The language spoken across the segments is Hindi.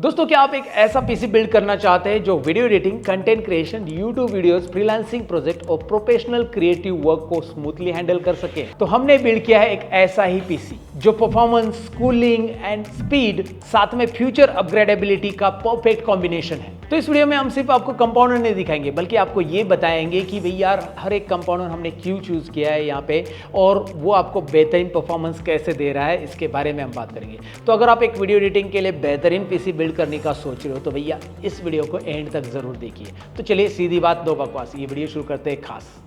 दोस्तों, क्या आप एक ऐसा पीसी बिल्ड करना चाहते हैं जो video editing, content creation, YouTube videos, freelancing project और प्रोफेशनल क्रिएटिव वर्क को स्मूथली हैंडल कर सके? तो हमने बिल्ड किया है एक ऐसा ही पीसी जो परफॉर्मेंस, कूलिंग एंड स्पीड साथ में फ्यूचर अपग्रेडेबिलिटी का परफेक्ट कॉम्बिनेशन है। तो इस वीडियो में हम सिर्फ आपको कंपाउंडर नहीं दिखाएंगे, बल्कि आपको ये बताएंगे कि भाई यार हर एक कंपाउंडर हमने क्यों चूज किया है यहाँ पे और वो आपको बेहतरीन परफॉर्मेंस कैसे दे रहा है, इसके बारे में हम बात करेंगे। तो अगर आप एक वीडियो एडिटिंग के लिए बेहतरीन पीसी बिल्ड करने का सोच रहे हो तो भैया इस वीडियो को एंड तक जरूर देखिए। तो चलिए सीधी बात, दो बकवास, ये वीडियो शुरू करते हैं खास।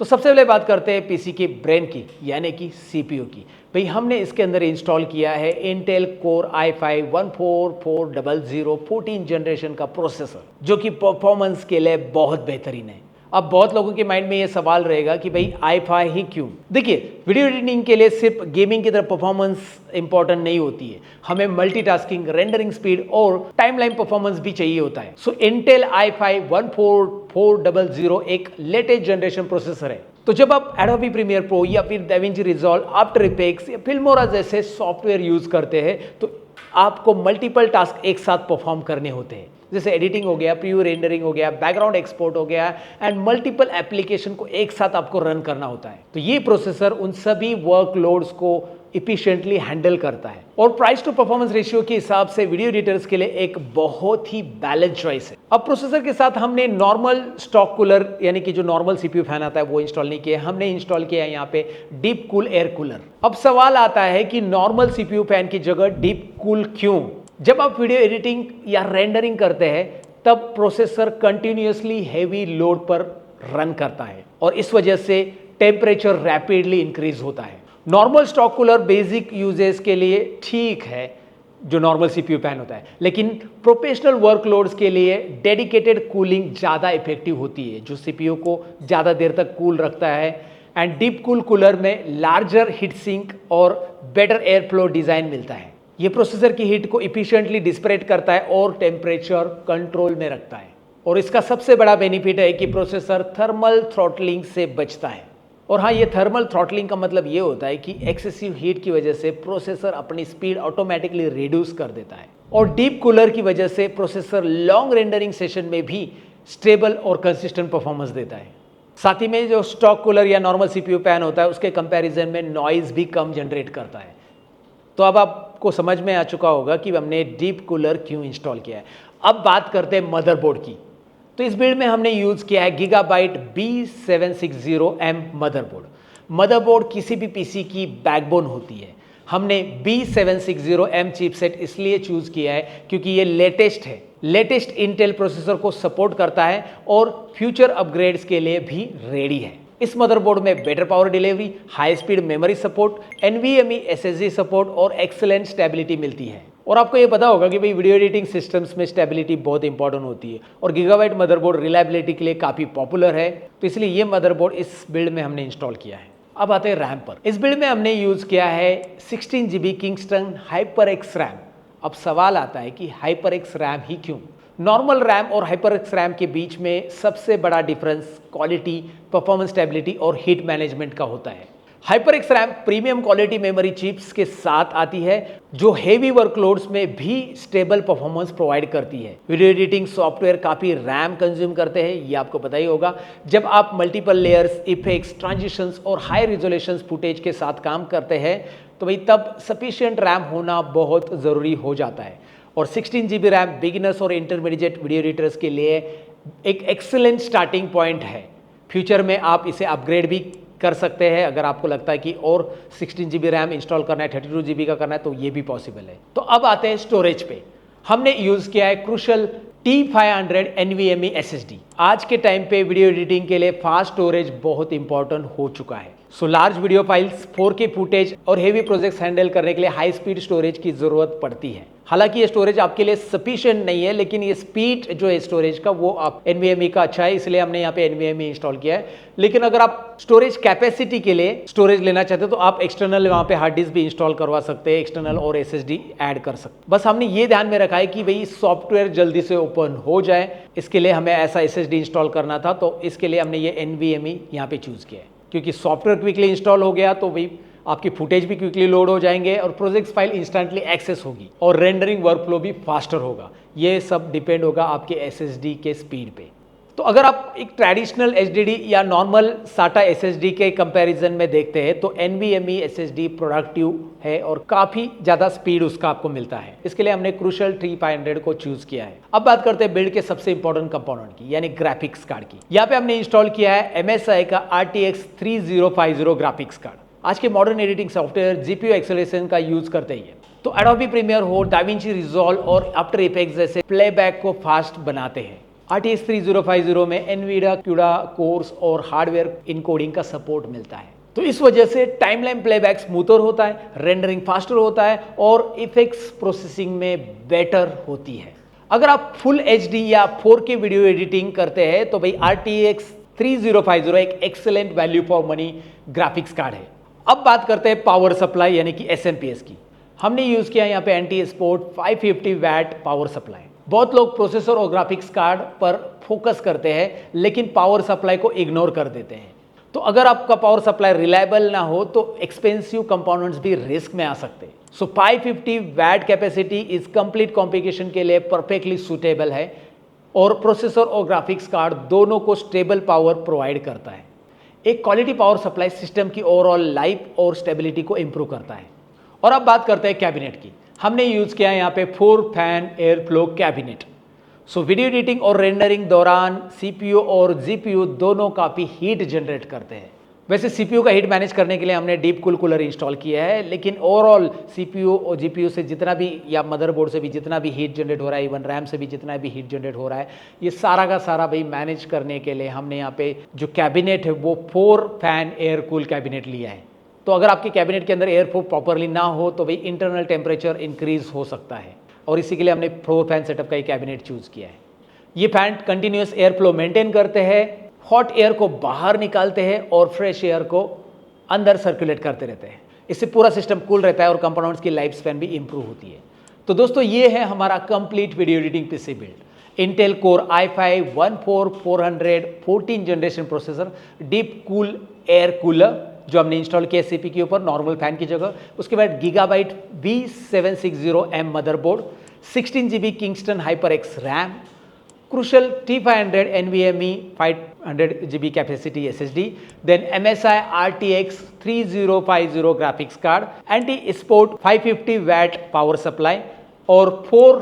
तो सबसे पहले बात करते हैं पीसी की ब्रेन की, यानी कि सीपीयू की। भाई हमने इसके अंदर इंस्टॉल किया है इंटेल कोर i5-14400 14 जनरेशन का प्रोसेसर, जो कि परफॉर्मेंस के लिए बहुत बेहतरीन है। अब बहुत लोगों के माइंड में ये सवाल रहेगा कि भाई i5 ही क्यों? देखिए, वीडियो एडिटिंग के लिए सिर्फ गेमिंग की तरह परफॉर्मेंस इंपॉर्टेंट नहीं होती है, हमें मल्टीटास्किंग, रेंडरिंग स्पीड और टाइमलाइन परफॉर्मेंस भी चाहिए होता है। सो इंटेल i5-14400 एक लेटेस्ट जनरेशन प्रोसेसर है। तो जब आप एडोबी प्रीमियर प्रो या फिर डेविंची रिजॉल्व, आफ्टर इफेक्ट्स या फिल्मोरा जैसे सॉफ्टवेयर यूज करते हैं तो आपको मल्टीपल टास्क एक साथ परफॉर्म करने होते हैं, जैसे एडिटिंग हो गया, प्रीव्यू रेंडरिंग हो गया, बैकग्राउंड एक्सपोर्ट हो गया एंड मल्टीपल एप्लीकेशन को एक साथ आपको रन करना होता है। तो ये प्रोसेसर उन सभी वर्कलोड्स को इफिशिएंटली हैंडल करता है और प्राइस टू परफॉर्मेंस रेशियो के हिसाब से वीडियो एडिटर्स के लिए एक बहुत ही बैलेंस चॉइस है। अब प्रोसेसर के साथ हमने नॉर्मल स्टॉक कूलर, यानी कि जो नॉर्मल सीपीयू फैन आता है वो इंस्टॉल नहीं किया, हमने इंस्टॉल किया है यहाँ पे डीप कूल एयर कूलर। अब सवाल आता है कि नॉर्मल सीपीयू फैन की जगह डीप कूल क्यों? जब आप वीडियो एडिटिंग या रेंडरिंग करते हैं तब प्रोसेसर कंटिन्यूअसली हेवी लोड पर रन करता है और इस वजह से टेम्परेचर रैपिडली इंक्रीज होता है। Normal stock cooler basic uses के लिए ठीक है, जो नॉर्मल सीपीयू फैन होता है, लेकिन प्रोफेशनल वर्कलोड्स के लिए डेडिकेटेड कूलिंग ज़्यादा इफेक्टिव होती है, जो सीपीयू को ज़्यादा देर तक कूल रखता है। एंड डीप कूल कूलर में लार्जर हीट सिंक और बेटर एयर फ्लो डिज़ाइन मिलता है। ये प्रोसेसर की हीट को इफिशिएंटली डिसिपेट करता है और टेम्परेचर कंट्रोल में रखता है। और इसका सबसे बड़ा बेनिफिट है कि प्रोसेसर थर्मल थ्रॉटलिंग से बचता है। और हाँ, ये थर्मल थ्रॉटलिंग का मतलब ये होता है कि एक्सेसिव हीट की वजह से प्रोसेसर अपनी स्पीड ऑटोमेटिकली रिड्यूस कर देता है और डीप कूलर की वजह से प्रोसेसर लॉन्ग रेंडरिंग सेशन में भी स्टेबल और कंसिस्टेंट परफॉर्मेंस देता है। साथ ही में जो स्टॉक कूलर या नॉर्मल सीपीयू फैन होता है उसके कंपैरिजन में नॉइज भी कम जनरेट करता है। तो अब आपको समझ में आ चुका होगा कि हमने डीप कूलर क्यों इंस्टॉल किया है। अब बात करते हैं मदरबोर्ड की। तो इस बिल्ड में हमने यूज किया है गीगाबाइट B760M मदरबोर्ड। मदरबोर्ड किसी भी पीसी की बैकबोन होती है। हमने B760M चिपसेट इसलिए चूज किया है क्योंकि ये लेटेस्ट है, लेटेस्ट इंटेल प्रोसेसर को सपोर्ट करता है और फ्यूचर अपग्रेड्स के लिए भी रेडी है। इस मदरबोर्ड में better power delivery, high speed memory support, NVMe SSD support और एक्सेलेंट स्टेबिलिटी मिलती है। और आपको ये पता होगा कि भाई वीडियो एडिटिंग सिस्टम्स में स्टेबिलिटी बहुत इंपॉर्टेंट होती है और गीगाबाइट मदरबोर्ड रिलायबिलिटी के लिए काफ़ी पॉपुलर है, तो इसलिए ये मदरबोर्ड इस बिल्ड में हमने इंस्टॉल किया है। अब आते हैं रैम पर। इस बिल्ड में हमने यूज़ किया है 16GB किंगस्टन HyperX रैम। अब सवाल आता है कि HyperX रैम ही क्यों? नॉर्मल रैम और HyperX रैम के बीच में सबसे बड़ा डिफरेंस क्वालिटी, परफॉर्मेंस, स्टेबिलिटी और हीट मैनेजमेंट का होता है। HyperX RAM premium quality memory chips के साथ आती है जो हेवी वर्कलोड्स में भी स्टेबल परफॉर्मेंस प्रोवाइड करती है। वीडियो एडिटिंग सॉफ्टवेयर काफ़ी रैम कंज्यूम करते हैं, ये आपको पता ही होगा। जब आप मल्टीपल लेयर्स, इफेक्ट्स, ट्रांजिशंस और हाई रिजोल्यूशन फुटेज के साथ काम करते हैं तो भाई तब सफिशिएंट रैम होना बहुत ज़रूरी हो जाता है। और 16GB रैम बिगिनर्स और इंटरमीडिएट वीडियो एडिटर्स के लिए एक एक्सेलेंट स्टार्टिंग पॉइंट है। फ्यूचर में आप इसे अपग्रेड भी कर सकते हैं अगर आपको लगता है कि और 16GB रैम इंस्टॉल करना है, 32GB का करना है, तो ये भी पॉसिबल है। तो अब आते हैं स्टोरेज पे। हमने यूज़ किया है क्रूशल T500 NVMe SSD। आज के टाइम पे वीडियो एडिटिंग के लिए फास्ट स्टोरेज बहुत इंपॉर्टेंट हो चुका है। So large video files, 4K footage और हेवी प्रोजेक्ट्स हैंडल करने के लिए हाई स्पीड स्टोरेज की ज़रूरत पड़ती है। हालांकि ये स्टोरेज आपके लिए सफिशिएंट नहीं है, लेकिन ये स्पीड जो है स्टोरेज का वो आप NVMe का अच्छा है, इसलिए हमने यहाँ पे NVMe इंस्टॉल किया है। लेकिन अगर आप स्टोरेज कैपेसिटी के लिए स्टोरेज लेना चाहते हो तो आप एक्सटर्नल वहाँ पे हार्ड डिस्क भी इंस्टॉल करवा सकते हैं, एक्सटर्नल और SSD ऐड कर सकते हैं। बस हमने ये ध्यान में रखा है कि भाई सॉफ्टवेयर जल्दी से ओपन हो जाए, इसके लिए हमें ऐसा SSD इंस्टॉल करना था, तो इसके लिए हमने ये NVMe यहाँ पे चूज़ किया है। क्योंकि सॉफ्टवेयर क्विकली इंस्टॉल हो गया तो भाई आपकी फुटेज भी क्विकली लोड हो जाएंगे और प्रोजेक्ट फाइल इंस्टेंटली एक्सेस होगी और रेंडरिंग वर्कफ्लो भी फास्टर होगा। ये सब डिपेंड होगा आपके SSD के स्पीड पे। तो अगर आप एक ट्रेडिशनल HDD या नॉर्मल SATA SSD के कंपैरिजन में देखते हैं तो NVMe SSD प्रोडक्टिव है और काफ़ी ज़्यादा स्पीड उसका आपको मिलता है। इसके लिए हमने क्रूशल 3500 को चूज़ किया है। अब बात करते हैं बिल्ड के सबसे इंपॉर्टेंट कंपोनेंट की, यानी ग्राफिक्स कार्ड की। यहाँ पे हमने इंस्टॉल किया है MSI का RTX 3050 ग्राफिक्स कार्ड। आज के modern editing software GPU acceleration का यूज़ करते ही है, तो एडोबी प्रीमियर हो, डाविंची रिजॉल्व और आफ्टर इफेक्ट्स जैसे प्लेबैक को फास्ट बनाते हैं। RTX 3050 में NVIDIA CUDA कोर्स और हार्डवेयर इनकोडिंग का सपोर्ट मिलता है, तो इस वजह से टाइमलाइन प्लेबैक स्मूथर होता है, रेंडरिंग फास्टर होता है और इफेक्ट्स प्रोसेसिंग में बेटर होती है। अगर आप फुल HD या 4K वीडियो एडिटिंग करते हैं तो भाई RTX 3050 एक excellent value for money graphics card है। अब बात करते हैं पावर सप्लाई यानी कि SMPS की। हमने यूज़ किया यहाँ पे NT Sport 550 watt power supply. बहुत लोग प्रोसेसर और ग्राफिक्स कार्ड पर फोकस करते हैं लेकिन पावर सप्लाई को इग्नोर कर देते हैं। तो अगर आपका पावर सप्लाई रिलायबल ना हो तो एक्सपेंसिव कंपोनेंट्स भी रिस्क में आ सकते हैं। सो 550 वैट कैपेसिटी इस कंप्लीट कॉम्प्लिकेशन के लिए परफेक्टली सूटेबल है और प्रोसेसर और ग्राफिक्स कार्ड दोनों को स्टेबल पावर प्रोवाइड करता है। एक क्वालिटी पावर सप्लाई सिस्टम की ओवरऑल लाइफ और स्टेबिलिटी को इंप्रूव करता है। और अब बात करते हैं कैबिनेट की। हमने यूज़ किया है यहाँ पे 4 fan air flow cabinet. So video editing और रेंडरिंग दौरान CPU और GPU दोनों काफ़ी हीट जनरेट करते हैं। वैसे CPU का हीट मैनेज करने के लिए हमने डीप कूल कूलर इंस्टॉल किया है, लेकिन ओवरऑल CPU और GPU से जितना भी या मदरबोर्ड से भी जितना भी हीट जनरेट हो रहा है, इवन रैम से भी जितना भी हीट जनरेट हो रहा है, ये सारा का सारा भाई मैनेज करने के लिए हमने यहाँ पे जो कैबिनेट है वो 4 फैन एयर कूल कैबिनेट लिया है। तो अगर आपके कैबिनेट के अंदर एयर फ्लो प्रॉपरली ना हो तो भाई इंटरनल टेम्परेचर इंक्रीज हो सकता है और इसी के लिए हमने 4 फैन सेटअप का एक कैबिनेट चूज़ किया है। ये fan continuous air flow maintain करते हैं, हॉट एयर को बाहर निकालते हैं और फ्रेश एयर को अंदर सर्कुलेट करते रहते हैं। इससे पूरा सिस्टम कूल रहता है और कंपोनेंट्स की लाइफ स्पैन भी इंप्रूव होती है। तो दोस्तों ये है हमारा complete video editing PC build. Intel core i5 14400 14 generation processor, deep cool air cooler जो हमने इंस्टॉल किया CPU के ऊपर नॉर्मल फैन की जगह। उसके बाद Gigabyte V760M motherboard, 16 GB Kingston HyperX RAM, Crucial T500 NVMe 500 GB capacity SSD, then MSI RTX 3050 graphics card, NT Sport 550 watt power supply और 4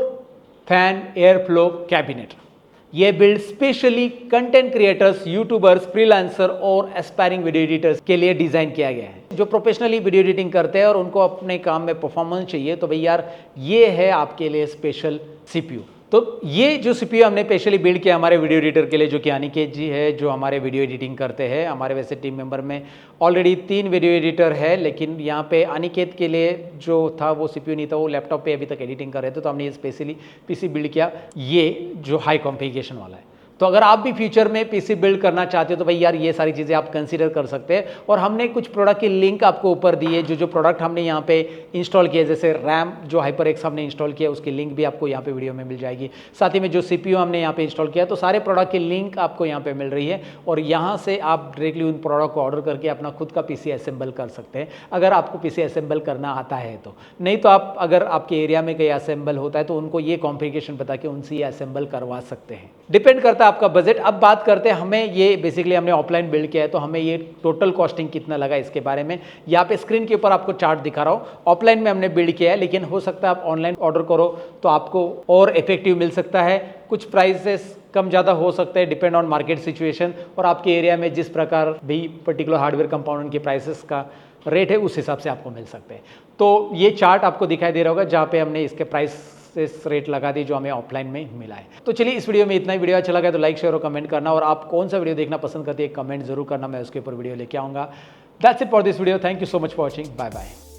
फैन एयर फ्लो कैबिनेट। ये build specially content creators, YouTubers, freelancer और एस्पायरिंग वीडियो एडिटर्स के लिए डिज़ाइन किया गया है, जो प्रोफेशनली वीडियो एडिटिंग करते हैं और उनको अपने काम में परफॉर्मेंस चाहिए। तो भाई यार ये है आपके लिए स्पेशल CPU। तो ये जो CPU हमने स्पेशली बिल्ड किया हमारे वीडियो एडिटर के लिए, जो कि अनिकेत जी है, जो हमारे वीडियो एडिटिंग करते हैं। हमारे वैसे टीम मेंबर में ऑलरेडी 3 वीडियो एडिटर है, लेकिन यहाँ पे अनिकेत के लिए जो था वो CPU नहीं था, वो लैपटॉप पे अभी तक एडिटिंग कर रहे थे, तो हमने ये स्पेशली PC बिल्ड किया, ये जो हाई कॉन्फ़िगरेशन वाला है। तो अगर आप भी फ्यूचर में PC बिल्ड करना चाहते हो तो भाई यार ये सारी चीज़ें आप कंसीडर कर सकते हैं। और हमने कुछ प्रोडक्ट की लिंक आपको ऊपर दी है, जो प्रोडक्ट हमने यहाँ पे इंस्टॉल किए, जैसे रैम जो HyperX हमने इंस्टॉल किया उसकी लिंक भी आपको यहाँ पे वीडियो में मिल जाएगी। साथ ही में जो CPU हमने यहाँ पे इंस्टॉल किया, तो सारे प्रोडक्ट की लिंक आपको यहाँ पे मिल रही है और यहाँ से आप डायरेक्टली उन प्रोडक्ट को ऑर्डर करके अपना खुद का PC असेंबल कर सकते हैं, अगर आपको PC असेंबल करना आता है तो। नहीं तो आप अगर आपके एरिया में कहीं असेंबल होता है तो उनको ये कॉन्फ़िगरेशन बता के उनसे ये असेंबल करवा सकते हैं, डिपेंड करता है आपका बजट। अब बात करते हैं, हमें ये बेसिकली हमने ऑफलाइन बिल्ड किया है, तो हमें ये टोटल कॉस्टिंग कितना लगा इसके बारे में यहाँ पे स्क्रीन के ऊपर आपको चार्ट दिखा रहा हूँ। ऑफलाइन में हमने बिल्ड किया है, लेकिन हो सकता है आप ऑनलाइन ऑर्डर करो तो आपको और इफेक्टिव मिल सकता है। कुछ प्राइसेस कम ज़्यादा हो सकते हैं, डिपेंड ऑन मार्केट सिचुएशन और आपके एरिया में जिस प्रकार भी पर्टिकुलर हार्डवेयर कंपोनेंट के प्राइसेस का रेट है उस हिसाब से आपको मिल सकते हैं। तो ये चार्ट आपको दिखाई दे रहा होगा जहाँ पे हमने इसके प्राइस रेट लगा दी जो हमें ऑफलाइन में मिला है। तो चलिए इस वीडियो में इतना ही। वीडियो अच्छा लगा तो लाइक शेयर और कमेंट करना, और आप कौन सा वीडियो देखना पसंद करते हैं कमेंट जरूर करना, मैं उसके ऊपर वीडियो लेके आऊँगा। That's it for this video. Thank you so much for watching. Bye bye.